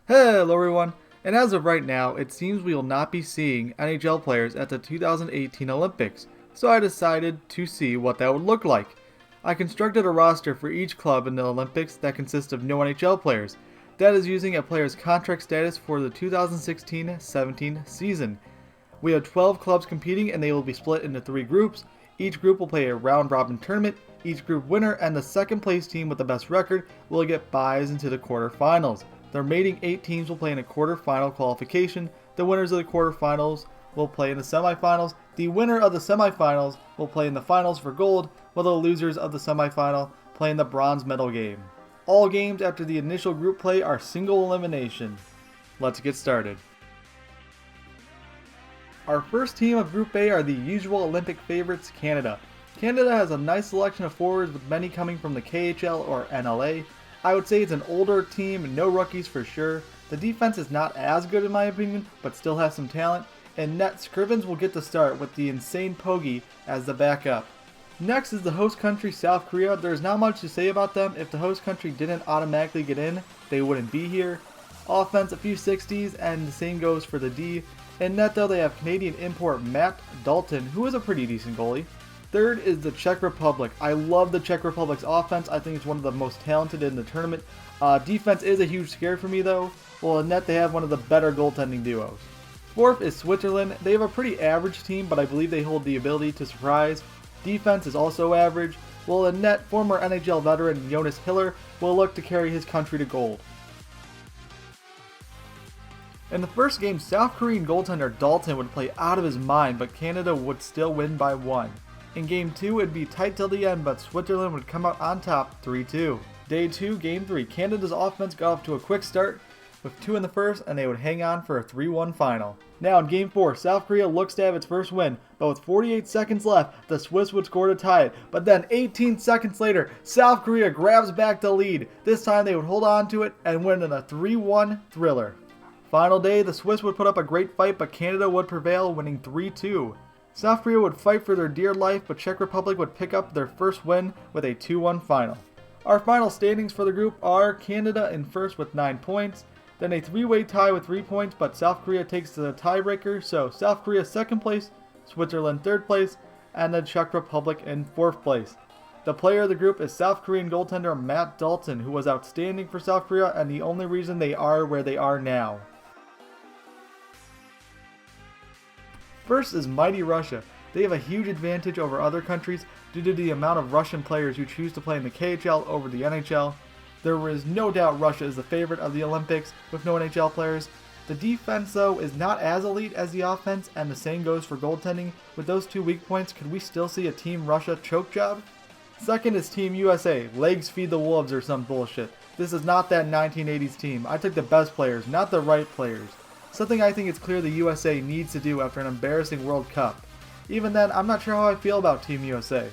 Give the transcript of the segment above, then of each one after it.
Hello everyone, and as of right now, it seems we will not be seeing NHL players at the 2018 Olympics, so I decided to see what that would look like. I constructed a roster for each club in the Olympics that consists of no NHL players, that is using a player's contract status for the 2016-17 season. We have 12 clubs competing and they will be split into 3 groups. Each group will play a round-robin tournament. Each group winner and the second place team with the best record will get buys into the quarterfinals. The remaining 8 teams will play in a quarterfinal qualification. The winners of the quarterfinals will play in the semifinals. The winner of the semifinals will play in the finals for gold, while the losers of the semifinal play in the bronze medal game. All games after the initial group play are single elimination. Let's get started. Our first team of Group A are the usual Olympic favorites, Canada. Canada has a nice selection of forwards with many coming from the KHL or NLA. I would say it's an older team, no rookies for sure. The defense is not as good in my opinion, but still has some talent. And net, Scrivens will get the start with the insane Pogge as the backup. Next is the host country, South Korea. There's not much to say about them. If the host country didn't automatically get in, they wouldn't be here. Offense, a few 60s, and the same goes for the D. In net though, they have Canadian import Matt Dalton, who is a pretty decent goalie. Third is the Czech Republic. I love the Czech Republic's offense. I think it's one of the most talented in the tournament. Defense is a huge scare for me though. Well, in net they have one of the better goaltending duos. Fourth is Switzerland. They have a pretty average team, but I believe they hold the ability to surprise. Defense is also average. Well, in net, former NHL veteran Jonas Hiller will look to carry his country to gold. In the first game, South Korean goaltender Dalton would play out of his mind, but Canada would still win by 1. In Game 2, it'd be tight till the end, but Switzerland would come out on top 3-2. Day 2, Game 3, Canada's offense got off to a quick start with 2 in the first, and they would hang on for a 3-1 final. Now in Game 4, South Korea looks to have its first win, but with 48 seconds left, the Swiss would score to tie it. But then 18 seconds later, South Korea grabs back the lead. This time they would hold on to it and win in a 3-1 thriller. Final day, the Swiss would put up a great fight, but Canada would prevail, winning 3-2. South Korea would fight for their dear life, but Czech Republic would pick up their first win with a 2-1 final. Our final standings for the group are Canada in first with 9 points, then a 3-way tie with 3 points, but South Korea takes the tiebreaker, so South Korea second place, Switzerland third place, and the Czech Republic in fourth place. The player of the group is South Korean goaltender Matt Dalton, who was outstanding for South Korea and the only reason they are where they are now. First is mighty Russia. They have a huge advantage over other countries due to the amount of Russian players who choose to play in the KHL over the NHL. There is no doubt Russia is the favorite of the Olympics with no NHL players. The defense though is not as elite as the offense, and the same goes for goaltending. With those 2 weak points, could we still see a Team Russia choke job? Second is Team USA. Legs feed the wolves or some bullshit. This is not that 1980s team. I took the best players, not the right players. Something I think it's clear the USA needs to do after an embarrassing World Cup. Even then, I'm not sure how I feel about Team USA.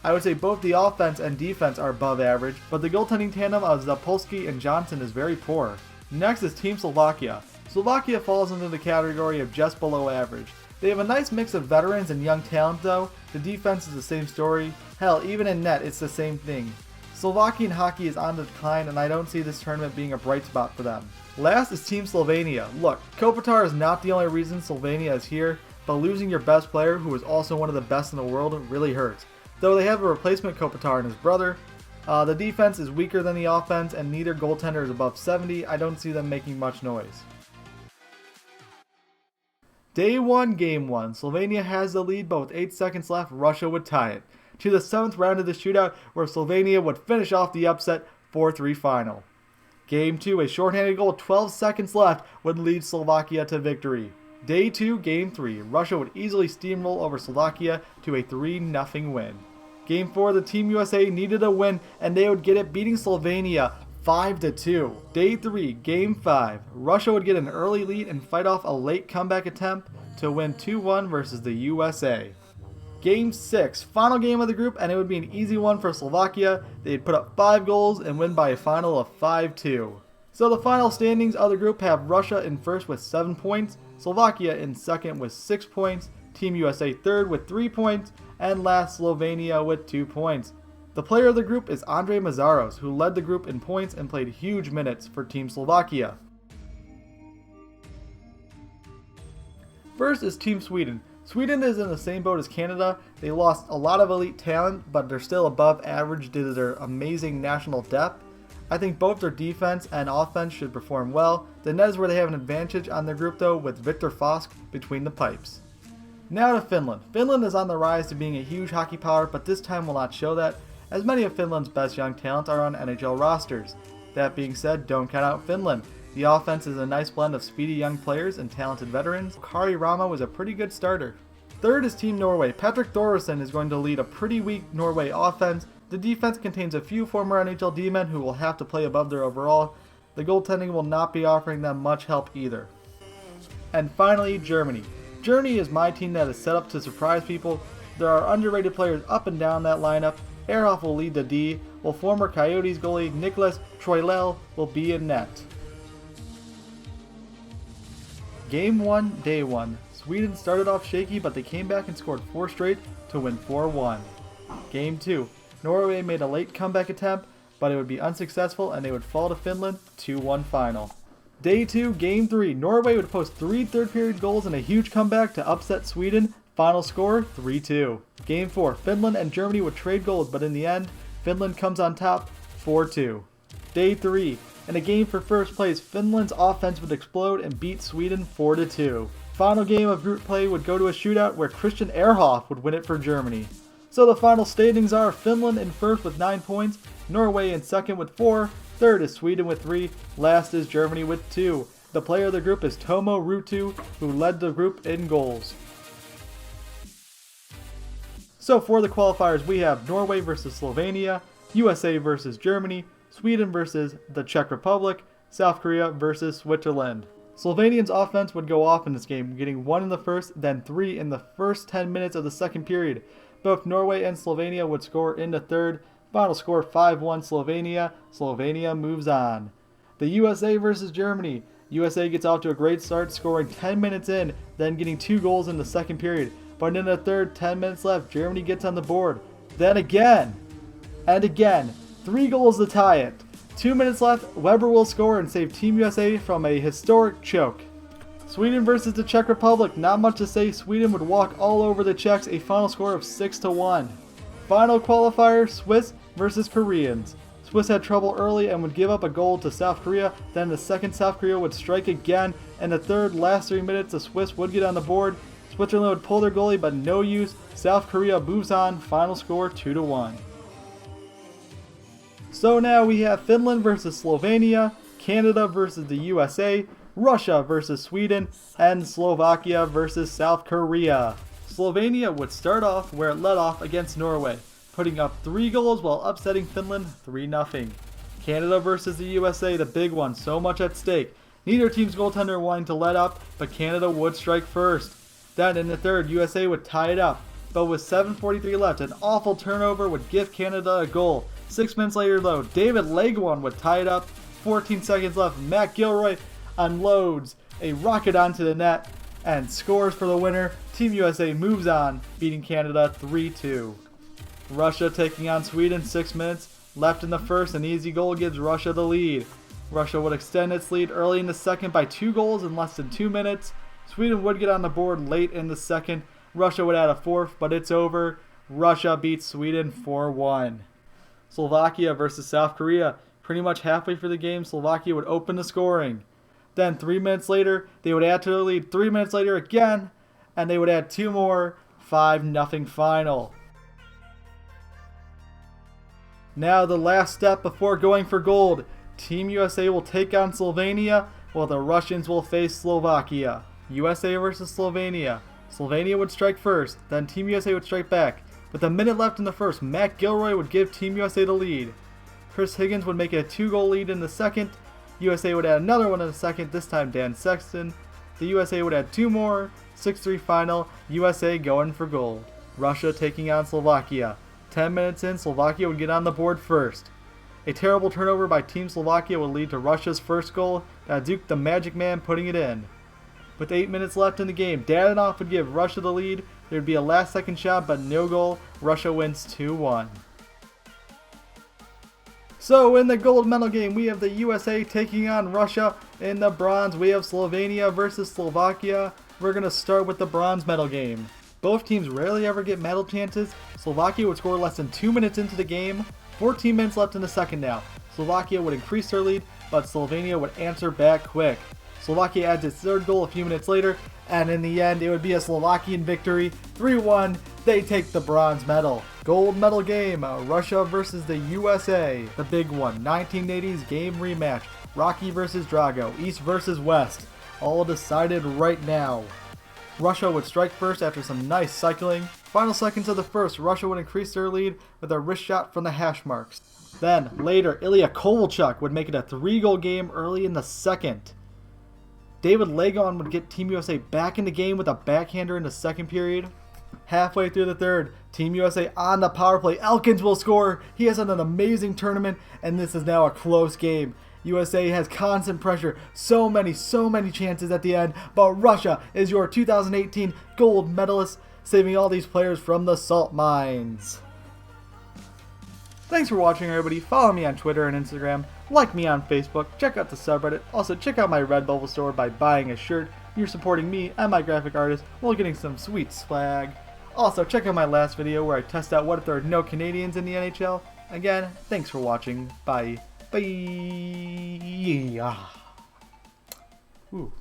I would say both the offense and defense are above average, but the goaltending tandem of Zapolsky and Johnson is very poor. Next is Team Slovakia. Slovakia falls into the category of just below average. They have a nice mix of veterans and young talent though. The defense is the same story. Hell, even in net it's the same thing. Slovakian hockey is on the decline, and I don't see this tournament being a bright spot for them. Last is Team Slovenia. Look, Kopitar is not the only reason Slovenia is here, but losing your best player, who is also one of the best in the world, really hurts. Though they have a replacement Kopitar and his brother, the defense is weaker than the offense, and neither goaltender is above 70. I don't see them making much noise. Day 1, Game 1. Slovenia has the lead, but with 8 seconds left, Russia would tie it. To the 7th round of the shootout, where Slovenia would finish off the upset 4-3 final. Game 2, a shorthanded goal, 12 seconds left, would lead Slovakia to victory. Day 2, Game 3, Russia would easily steamroll over Slovakia to a 3-0 win. Game 4, the Team USA needed a win, and they would get it, beating Slovenia 5-2. Day 3, Game 5, Russia would get an early lead and fight off a late comeback attempt to win 2-1 versus the USA. Game 6, final game of the group, and it would be an easy one for Slovakia. They'd put up 5 goals and win by a final of 5-2. So the final standings of the group have Russia in first with 7 points, Slovakia in second with 6 points, Team USA third with 3 points, and last Slovenia with 2 points. The player of the group is Andrei Mazaros, who led the group in points and played huge minutes for Team Slovakia. First is Team Sweden. Sweden is in the same boat as Canada. They lost a lot of elite talent, but they're still above average due to their amazing national depth. I think both their defense and offense should perform well. The net is where they have an advantage on their group though, with Victor Fosk between the pipes. Now to Finland. Finland is on the rise to being a huge hockey power, but this time will not show that, as many of Finland's best young talents are on NHL rosters. That being said, don't count out Finland. The offense is a nice blend of speedy young players and talented veterans. Kari Rama was a pretty good starter. Third is Team Norway. Patrick Thoresen is going to lead a pretty weak Norway offense. The defense contains a few former NHL D-men who will have to play above their overall. The goaltending will not be offering them much help either. And finally, Germany. Germany is my team that is set up to surprise people. There are underrated players up and down that lineup. Ehrhoff will lead the D, while former Coyotes goalie Nicholas Troilel will be in net. Game 1, Day 1. Sweden started off shaky, but they came back and scored 4 straight to win 4-1. Game 2. Norway made a late comeback attempt, but it would be unsuccessful and they would fall to Finland 2-1 final. Day 2, Game 3. Norway would post 3 third-period goals and a huge comeback to upset Sweden. Final score 3-2. Game 4. Finland and Germany would trade goals, but in the end, Finland comes on top 4-2. Day 3. In a game for first place, Finland's offense would explode and beat Sweden 4-2. Final game of group play would go to a shootout where Christian Ehrhoff would win it for Germany. So the final standings are Finland in first with 9 points, Norway in second with 4, third is Sweden with 3, last is Germany with 2. The player of the group is Tomo Ruutu, who led the group in goals. So for the qualifiers, we have Norway versus Slovenia, USA versus Germany, Sweden versus the Czech Republic, South Korea versus Switzerland. Slovenia's offense would go off in this game, getting 1 in the first, then 3 in the first 10 minutes of the second period. Both Norway and Slovenia would score in the third. Final score 5-1 Slovenia. Slovenia moves on. The USA versus Germany. USA gets off to a great start, scoring 10 minutes in, then getting 2 goals in the second period. But in the third, 10 minutes left, Germany gets on the board. Then again, and again, 3 goals to tie it. 2 minutes left, Weber will score and save Team USA from a historic choke. Sweden versus the Czech Republic. Not much to say. Sweden would walk all over the Czechs, a final score of 6-1. Final qualifier, Swiss versus Koreans. Swiss had trouble early and would give up a goal to South Korea. Then the second, South Korea would strike again. And the third, last 3 minutes, the Swiss would get on the board. Switzerland would pull their goalie, but no use. South Korea moves on. Final score 2-1. So now we have Finland versus Slovenia, Canada versus the USA, Russia versus Sweden, and Slovakia versus South Korea. Slovenia would start off where it led off against Norway, putting up 3 goals while upsetting Finland 3-0. Canada versus the USA, the big one, so much at stake. Neither team's goaltender wanting to let up, but Canada would strike first. Then in the third, USA would tie it up, but with 7:43 left, an awful turnover would give Canada a goal. 6 minutes later though, David Legwand would tie it up. 14 seconds left, Matt Gilroy unloads a rocket onto the net and scores for the winner. Team USA moves on, beating Canada 3-2. Russia taking on Sweden, 6 minutes left in the first. An easy goal gives Russia the lead. Russia would extend its lead early in the second by 2 goals in less than 2 minutes. Sweden would get on the board late in the second. Russia would add a 4th, but it's over. Russia beats Sweden 4-1. Slovakia versus South Korea. Pretty much halfway through the game, Slovakia would open the scoring. Then 3 minutes later, they would add to the lead. 3 minutes later again, and they would add 2 more. 5-0 final. Now the last step before going for gold. Team USA will take on Slovenia, while the Russians will face Slovakia. USA versus Slovenia. Slovenia would strike first, then Team USA would strike back. With a minute left in the first, Matt Gilroy would give Team USA the lead. Chris Higgins would make it a 2-goal lead in the second. USA would add another one in the second, this time Dan Sexton. The USA would add 2 more. 6-3 final, USA going for gold. Russia taking on Slovakia. 10 minutes in, Slovakia would get on the board first. A terrible turnover by Team Slovakia would lead to Russia's first goal, Duke the Magic Man putting it in. With 8 minutes left in the game, Dadonov would give Russia the lead. There would be a last-second shot, but no goal. Russia wins 2-1. So in the gold medal game, we have the USA taking on Russia. In the bronze, we have Slovenia versus Slovakia. We're going to start with the bronze medal game. Both teams rarely ever get medal chances. Slovakia would score less than 2 minutes into the game. 14 minutes left in the second now. Slovakia would increase their lead, but Slovenia would answer back quick. Slovakia adds its third goal a few minutes later, and in the end, it would be a Slovakian victory. 3-1, they take the bronze medal. Gold medal game, Russia versus the USA. The big one, 1980s game rematch. Rocky versus Drago, East versus West. All decided right now. Russia would strike first after some nice cycling. Final seconds of the first, Russia would increase their lead with a wrist shot from the hash marks. Then, later, Ilya Kovalchuk would make it a 3-goal game early in the second. David Lagon would get Team USA back in the game with a backhander in the second period. Halfway through the third, Team USA on the power play. Elkins will score. He has had an amazing tournament, and this is now a close game. USA has constant pressure, so many chances at the end, but Russia is your 2018 gold medalist, saving all these players from the salt mines. Thanks for watching, everybody. Follow me on Twitter and Instagram, like me on Facebook, check out the subreddit, also check out my Redbubble store by buying a shirt. You're supporting me and my graphic artist while getting some sweet swag. Also, check out my last video where I test out what if there are no Canadians in the NHL. Again, thanks for watching. Bye. Bye. Ooh.